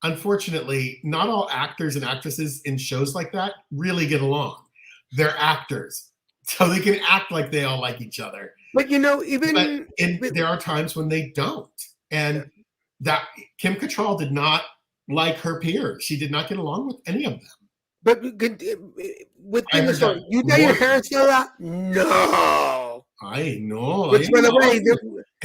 unfortunately, not all actors and actresses in shows like that really get along. They're actors, so they can act like they all like each other. But there are times when they don't. And that Kim Cattrall did not like her peers. She did not get along with any of them. But within the story, you dye your hair, Stella? No. I know. Which, by the way,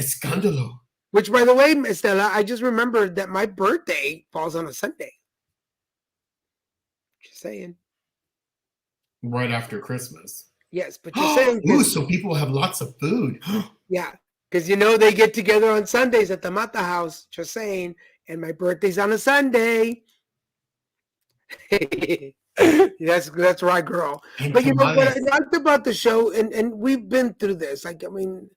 Escándalo. Which, by the way, Stella, I just remembered that my birthday falls on a Sunday. Just saying. Right after Christmas. Yes, but just saying. Ooh, so people have lots of food. Yeah, because they get together on Sundays at the Mata house. Just saying. And my birthday's on a Sunday. That's right, girl. And but what I liked about the show, and we've been through this. Like, I mean,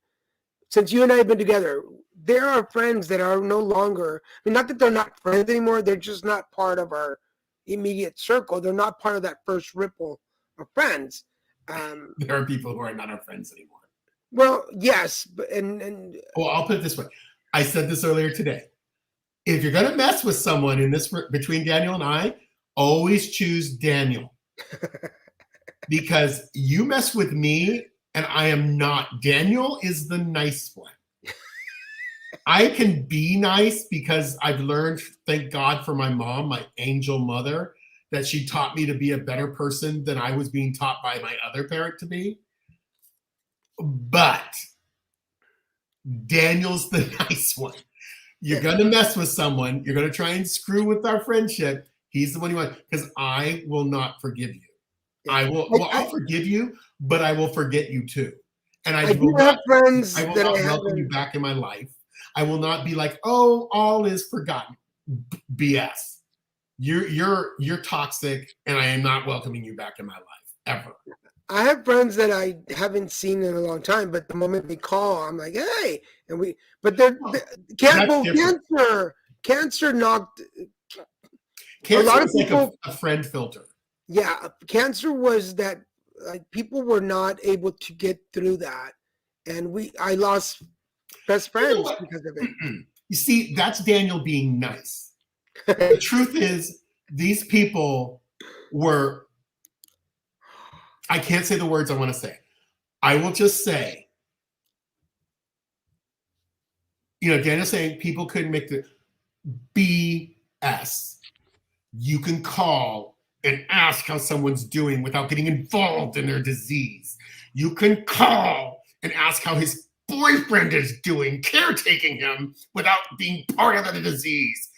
since you and I have been together, there are friends that are no longer. I mean, not that they're not friends anymore. They're just not part of our immediate circle. They're not part of that first ripple of friends. There are people who are not our friends anymore. Well, yes, but well, I'll put it this way. I said this earlier today. If you're gonna mess with someone in this between Daniel and I, always choose Daniel. Because you mess with me and I am not. Daniel is the nice one. I can be nice because I've learned, thank God for my mom, my angel mother, that she taught me to be a better person than I was being taught by my other parent to be. But Daniel's the nice one. You're going to mess with someone. You're going to try and screw with our friendship. He's the one you want, because I will not forgive you. I'll forgive you, but I will forget you too. And I will not welcome you back in my life. I will not be like, oh, all is forgotten. BS. You're toxic, and I am not welcoming you back in my life ever. I have friends that I haven't seen in a long time, but the moment they call, I'm like, hey, cancer knocked. Cancer a lot of people, like a friend filter. Yeah, cancer was that like people were not able to get through that, and I lost best friends because of it. You see, that's Daniel being nice. The truth is, these people were. I can't say the words I want to say. I will just say, Daniel's saying people couldn't make the BS. You can call and ask how someone's doing without getting involved in their disease. You can call and ask how his boyfriend is doing, caretaking him without being part of the disease.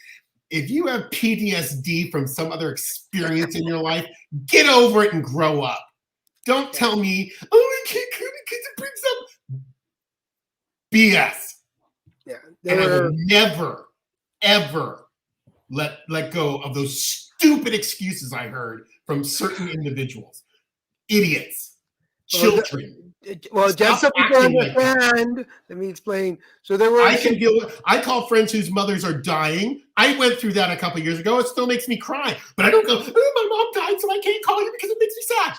If you have PTSD from some other experience in your life, get over it and grow up. Don't tell me, oh, I can't come because it brings up BS. Yeah, and I will never, ever let go of those stupid excuses I heard from certain individuals. Idiots. Children. Well, just so Stop people acting like that. understand, let me explain. So there were. I can deal with. I call friends whose mothers are dying. I went through that a couple years ago. It still makes me cry. But I don't go. Oh, my mom died, so I can't call you because it makes me sad.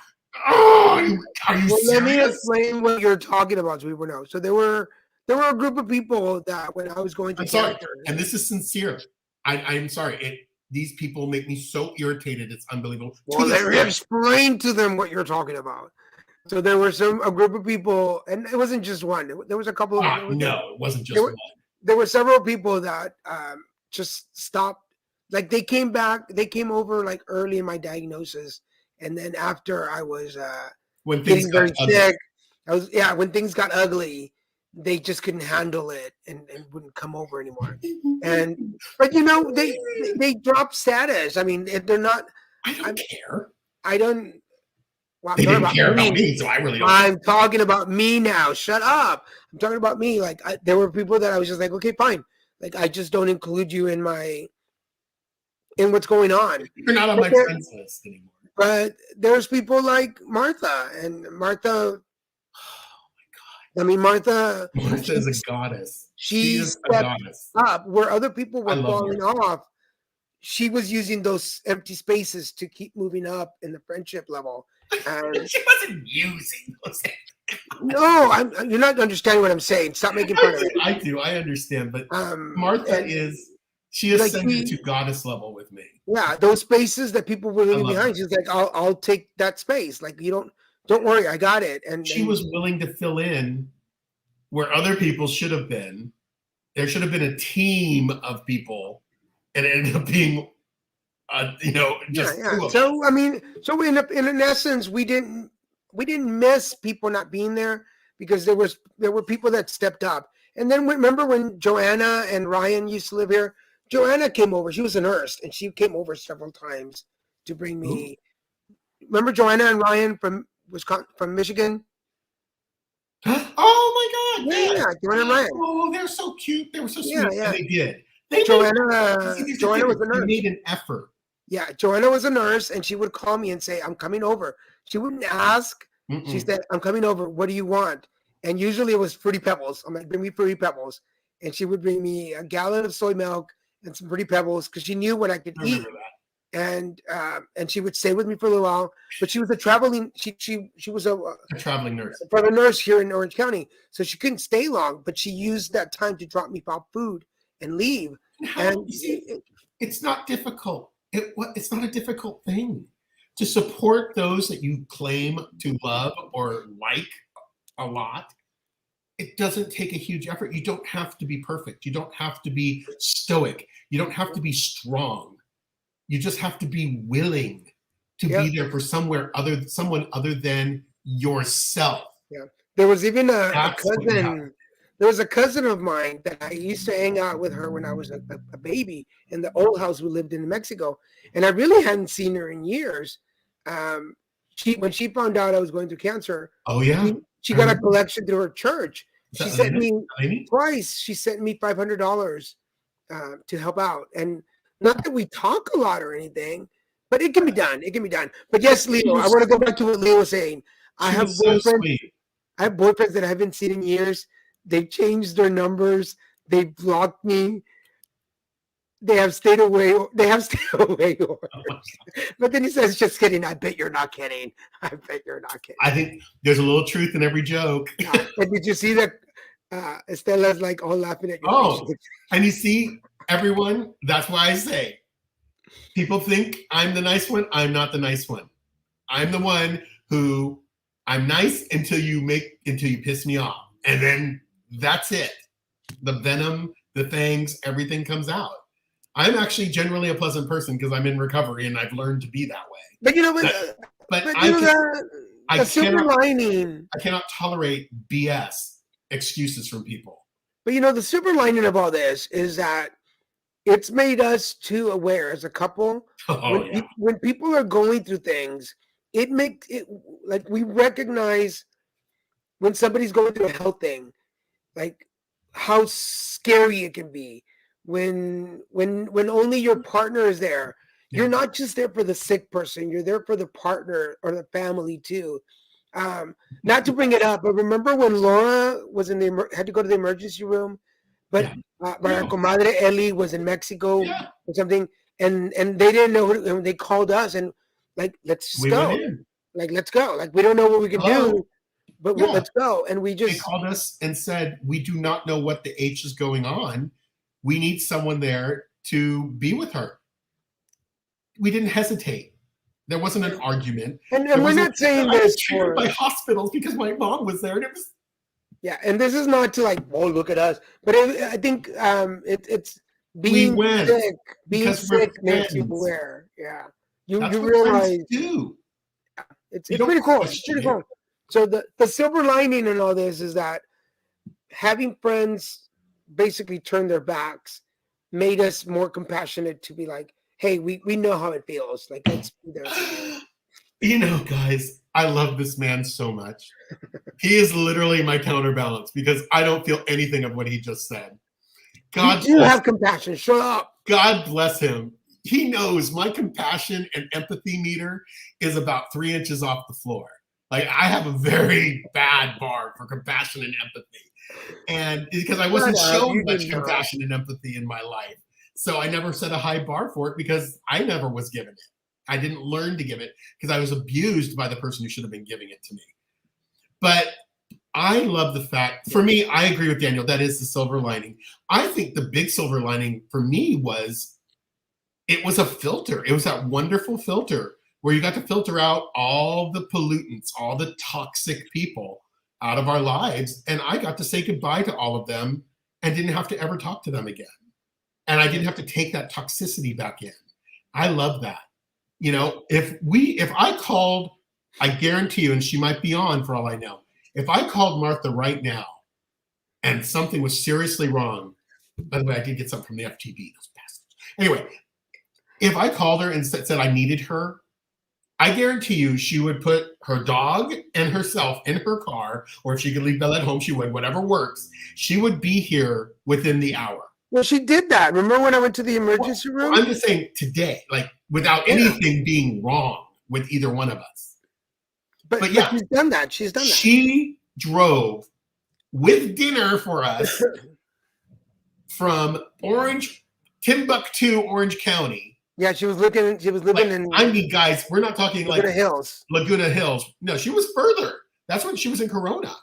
Oh, are you Well, let me serious? explain what you're talking about, so people know. So there were a group of people that when I was going through I'm sorry, cancer, and this is sincere. I'm sorry. These people make me so irritated. It's unbelievable. well, To this let me day, explain to them what you're talking about. So there were a group of people, and it wasn't just one. There was a couple of no, it wasn't just there one. were, there were several people that just stopped. Like they came over like early in my diagnosis, and then after I was When things getting got very ugly. sick, when things got ugly, they just couldn't handle it and wouldn't come over anymore. But they dropped status. I mean, they're not. I don't care. I don't. Well, I'm They talking didn't about care me. about me, so I really don't. I'm talking about me now. Shut up. I'm talking about me. Like there were people that I was just like, okay, fine. Like I just don't include you in what's going on. You're not on But my there- friends list anymore. But there's people like Martha, and Martha. I mean, Martha. Martha is a goddess. She is a stepped goddess. up where other people I were love falling off. She was using those empty spaces to keep moving up in the friendship level. And She wasn't using those. no, you're not understanding what I'm saying. Stop making fun of it. I do. I understand, but Martha she like ascended to goddess level with me. Yeah, those spaces that people were leaving love behind. her. She's like, I'll take that space. Like you don't worry, I got it. And She was willing to fill in where other people should have been. There should have been a team of people, and it ended up being, just two of us. So I mean, in essence, we didn't miss people not being there because there were people that stepped up. And then remember when Joanna and Ryan used to live here? Joanna came over. She was a nurse, and she came over several times to bring me. Ooh. Remember Joanna and Ryan from Michigan? Oh my God! Yeah, Joanna and Ryan. Oh, they're so cute. They were so sweet. Yeah. And they did. Joanna was a nurse. They made an effort. Yeah, Joanna was a nurse, and she would call me and say, "I'm coming over." She wouldn't ask. Mm-mm. She said, "I'm coming over. What do you want?" And usually it was Fruity Pebbles. I'm like, "Bring me Fruity Pebbles," and she would bring me a gallon of soy milk and some Fruity Pebbles because she knew what I could eat. And she would stay with me for a little while. But she was a traveling. She was a traveling nurse. A nurse here in Orange County, so she couldn't stay long. But she used that time to drop me off food and leave. It's not difficult. It's not a difficult thing to support those that you claim to love or like a lot. It doesn't take a huge effort. You don't have to be perfect. You don't have to be stoic. You don't have to be strong. You just have to be willing to be there for someone other than yourself. Yeah. There was even a cousin. There was a cousin of mine that I used to hang out with her when I was a baby in the old house we lived in Mexico. And I really hadn't seen her in years. When she found out I was going through cancer, she got a collection through her church. She sent me twice. She sent me $500 to help out. And not that we talk a lot or anything, but it can be done. It can be done. But yes, Leo, I want to go back to what Leo was saying. I have boyfriends that I haven't seen in years. They've changed their numbers. They blocked me. They have stayed away. But then he says, just kidding. I bet you're not kidding. I bet you're not kidding. I think there's a little truth in every joke. And did you see that Estella's like all laughing at you? And you see, everyone, that's why I say, people think I'm the nice one. I'm not the nice one. I'm the one who I'm nice until you piss me off. And then that's it. The venom, the things, everything comes out. I'm actually generally a pleasant person because I'm in recovery and I've learned to be that way. But you know what? I cannot tolerate BS excuses from people. But you know, the silver lining of all this is that it's made us too aware as a couple. When people are going through things, it makes it like we recognize when somebody's going through a health thing, like how scary it can be when only your partner is there. You're not just there for the sick person, you're there for the partner or the family too. Not to bring it up, but remember when Laura was in had to go to the emergency room, but Yeah. my comadre Ellie was in Mexico Yeah. or something, and they didn't know and they called us and like let's just We go, went in. like let's go, like we don't know what we can Hello? do, but Yeah. let's go, and we They just called us and said, we do not know what the H is going on. We need someone there to be with her. We didn't hesitate. There wasn't an argument. and There we're wasn't- not saying I was this triggered for by hospitals because my mom was there, and it was yeah, and this is not to like oh look at us, but I think it's being went sick, being because we're sick makes you friends. aware. Yeah, you That's you what friends realize. do. It's You don't pretty cool. It's question pretty it. cool. So the silver lining in all this is that having friends basically turn their backs made us more compassionate to be like, hey, we know how it feels. Like let's be there for you. You know, guys, I love this man so much. He is literally my counterbalance because I don't feel anything of what he just said. God You bless, have compassion. Shut up. God bless him. He knows my compassion and empathy meter is about 3 inches off the floor. Like I have a very bad bar for compassion and empathy. And because I wasn't Shut up, shown you much did not. compassion and empathy in my life. So I never set a high bar for it because I never was given it. I didn't learn to give it because I was abused by the person who should have been giving it to me. But I love the fact, for me, I agree with Daniel, that is the silver lining. I think the big silver lining for me was it was a filter. It was that wonderful filter where you got to filter out all the pollutants, all the toxic people out of our lives. And I got to say goodbye to all of them and didn't have to ever talk to them again. And I didn't have to take that toxicity back in. I love that. You know, if I called, I guarantee you, and she might be on for all I know, if I called Martha right now and something was seriously wrong, by the way, I did get something from the FTB, those bastards. Anyway, if I called her and said I needed her, I guarantee you she would put her dog and herself in her car, or if she could leave Bella at home, she would, whatever works. She would be here within the hour. Well, she did that. Remember when I went to the emergency room? I'm just saying today, like without anything being wrong with either one of us. But yeah, she's done that. She's done that. She drove with dinner for us from Timbuktu, Orange County. Yeah, she was living in I mean, guys, we're not talking Laguna like Hills. Laguna Hills. No, she was further. That's when she was in Corona.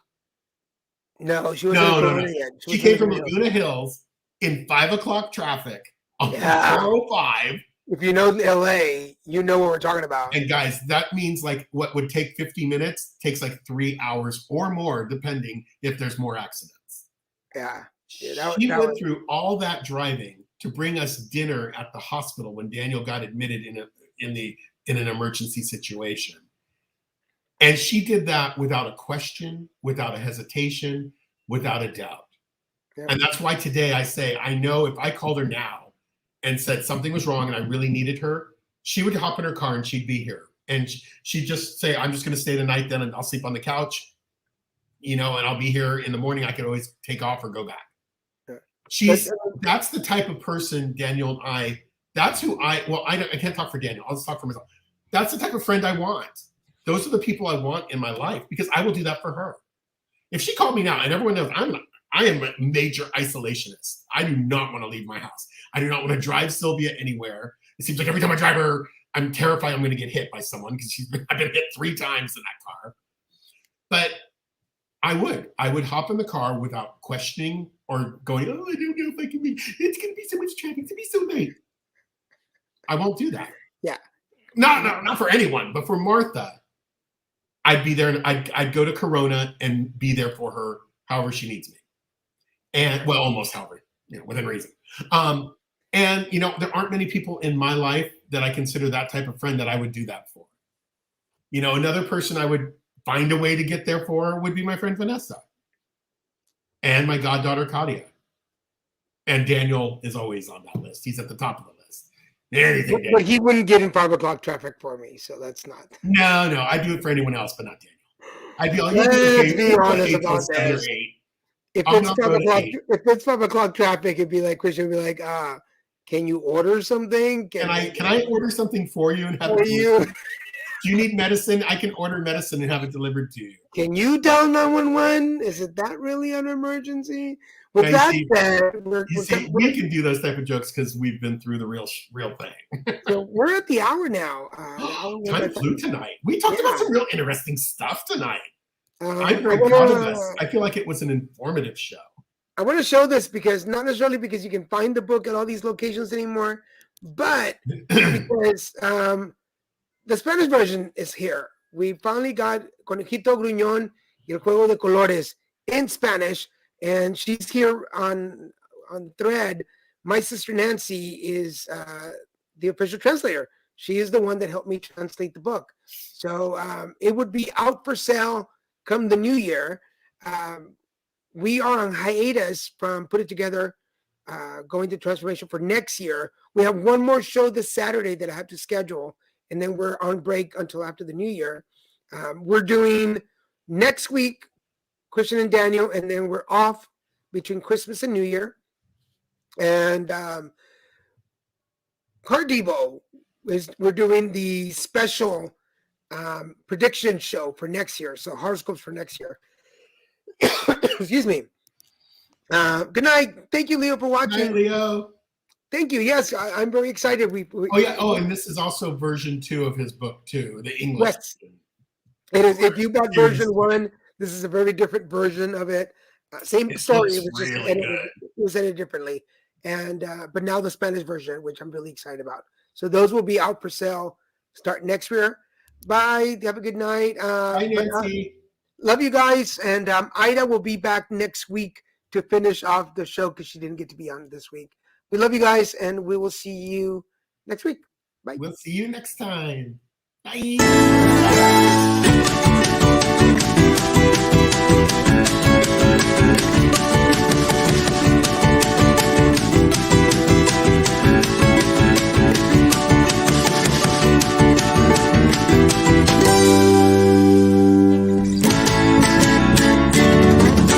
No, she wasn't in Corona yet. She came from Laguna Hills in 5 o'clock traffic on 405. If you know LA, you know what we're talking about. And guys, that means like what would take 50 minutes takes like 3 hours or more, depending if there's more accidents. Yeah. She went through all that driving to bring us dinner at the hospital when Daniel got admitted in an emergency situation. And she did that without a question, without a hesitation, without a doubt. Yeah. And that's why today I say, I know if I called her now and said something was wrong and I really needed her, she would hop in her car and she'd be here. And she'd just say, I'm just going to stay the night then and I'll sleep on the couch, you know, and I'll be here in the morning. I could always take off or go back. That's the type of person, Daniel and I can't talk for Daniel. I'll just talk for myself. That's the type of friend I want. Those are the people I want in my life because I will do that for her. If she called me now, and everyone knows I am a major isolationist. I do not want to leave my house. I do not want to drive Sylvia anywhere. It seems like every time I drive her, I'm terrified I'm going to get hit by someone because I've been hit 3 times in that car. But I would hop in the car without questioning or going, oh, I don't know if I can be, it's going to be so much traffic, it's going to be so late. I won't do that. Yeah. Not for anyone, but for Martha, I'd be there and I'd go to Corona and be there for her however she needs me. And well, almost however, within reason. And there aren't many people in my life that I consider that type of friend that I would do that for. Another person I would find a way to get there for would be my friend Vanessa. And my goddaughter Katia. And Daniel is always on that list. He's at the top of the list. Anything. But he wouldn't get in 5 o'clock traffic for me, so that's not. No, I do it for anyone else, but not Daniel. I'd be like, let's be honest about this. If it's 5 o'clock traffic, it'd be like Christian would be like, can you order something? Can I order something for you and have for you? Do you need medicine? I can order medicine and have it delivered to you. Can you dial 911? Is it that really an emergency? With Now, that said, we can do those type of jokes because we've been through the real thing. we're at the hour now. Time flew tonight. We talked about some real interesting stuff tonight. I'm very I proud of us. I feel like it was an informative show. I want to show this because not necessarily because you can find the book at all these locations anymore, but because the Spanish version is here. We finally got Conejito Gruñón y el Juego de Colores in Spanish, and she's here on thread. My sister Nancy is the official translator. She is the one that helped me translate the book. So it would be out for sale come the new year. We are on hiatus from Put It Together, going to Transformation for next year. We have one more show this Saturday that I have to schedule, and then we're on break until after the new year. We're doing next week, Christian and Daniel, and then we're off between Christmas and New Year. And Cardivo we're doing the special prediction show for next year. So horoscopes for next year. Excuse me. Good night. Thank you, Leo, for watching. Hi, Leo. Thank you. Yes, I'm very excited. Oh yeah. Oh, and this is also version 2 of his book too, the English. Yes. It is. If you bought version 1, this is a very different version of it. Same story. It was just really edited, good. it was edited differently. And but now the Spanish version, which I'm really excited about. So those will be out for sale start next year. Bye. Have a good night. Bye, Nancy. Love you guys. And Aida will be back next week to finish off the show because she didn't get to be on this week. We love you guys, and we will see you next week. Bye. We'll see you next time. Bye.